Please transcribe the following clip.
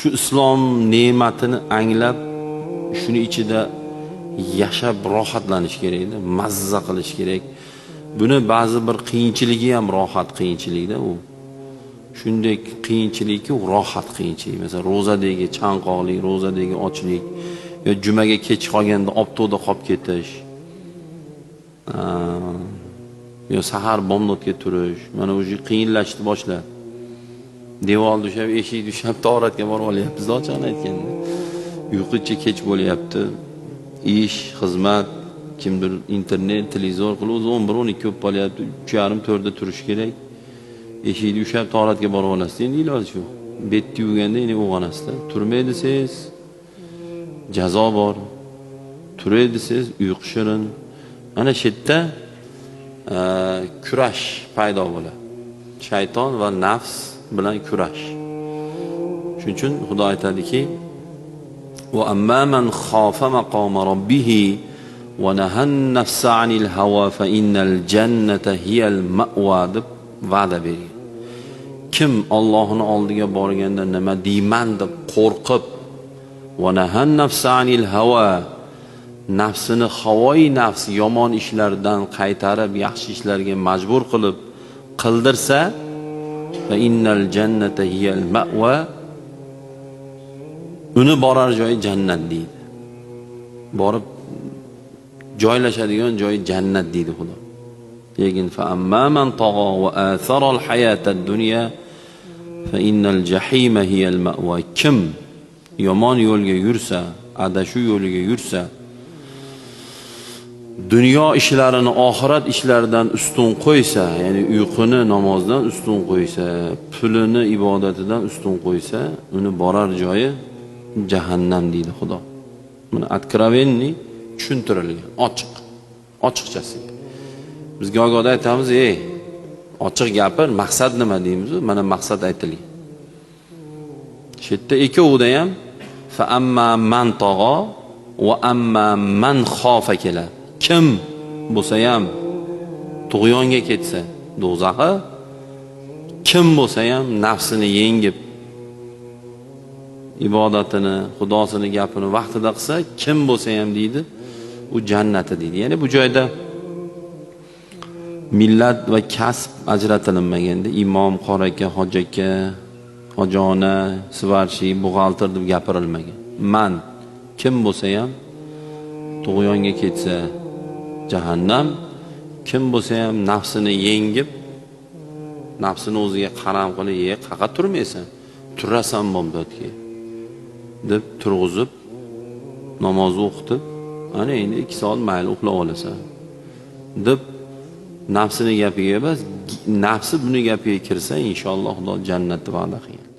shu islom ne'matini anglab, shuni ichida yashab rohatlanish kerak-da, mazza qilish kerak. Buni ba'zi bir qiyinchiligi ham rohat qiyinchilikda u. Shunday qiyinchilikki, u rohat qiyinchilik. Masalan, ro'zadagi chanqoqlik, ro'zadagi ochlik, yo jumaga kech qolganda opto'da qolib ketish. Yo sahar bomdodga turish. Mana o'sha qiyinlashdi boshladi. Devor tushib, eshik tushib, tahoratga borib olyapmiz, ochiqni aytganda. Uyqucha kech bo'lyapti. Ish, xizmat, kimdir internet, televizor qilib 11-12 bo'lib qolyapti. 3:30-4 da turish kerak. Eshikni ushlab tahoratga borib olasiz. Endi iloji yo'q. Betni yuvganda endi uyg'onasiz. Turmaydi siz, jazo bor. Turaydi siz, uyqu shirin. Ana shu yerda kurash paydo bo'ladi. Shayton va nafs bilan kurash. Shuning uchun Xudo aytadiki: "Va amma man khafa maqama rabbih va nahan nafsa 'anil hawa fa innal jannata hiyal ma'wa" deb va'da bergan. Kim Allohning oldiga borganda nima deyman deb qo'rqib, va nahan nafsa 'anil hawa, nafsini havoyi nafs yomon ishlardan qaytarib yaxshi ishlarga majbur qilib qildirsa, va innal jannata hiyal ma'wa, uni borar joyi jannat deydi. Borib joylashadigan joyi jannat deydi Xudo. Lekin fa amma man tagha va athara al hayata ad-dunya fa innal jahima hiyal ma'wa. Kim yomon yo'lga yursa, adashu yo'liga yursa, dunyo ishlarini oxirat ishlaridan ustun qo'ysa, ya'ni uyquni namozdan ustun qo'ysa, pulini ibodatidan ustun qo'ysa, uni borar joyi jahannam deydi Xudo. Buni откровенный tushuntirilgan, ochiqchasi. Bizga ogohda aytamiz, ochiq gapir, maqsad nima deymiz? Mana maqsad aytilgan. Shu yerda ikkovida ham fa amma man tag'o va amma man xofa keladi. Kim bo'lsa ham tug'yonga ketsa do'zaxi, kim bo'lsa ham nafsini yengib ibodatini, Xudosini gapini vaqtida qilsa, kim bo'lsa ham deydi, u jannati deydi. Ya'ni bu joyda millat va kasb ajratilinmaganda, imom, qori aka, hoji aka, hojona, sivarchi, buxgalter deb gapirilmagan. Man kim bo'lsa ham tug'yonga ketsa jahannam, kim bo'lsa ham nafsini yengib, nafsini o'ziga qaram qilib, qaqa turmaysan, turasan bomdodga deb turg'izib, namoz o'qitib, ana endi 2 soat mayli uxlab olasan deb nafsini gapiga emas, nafsi buni gapiga kirsa, inshaalloh Xudo jannatni va'da qilgan.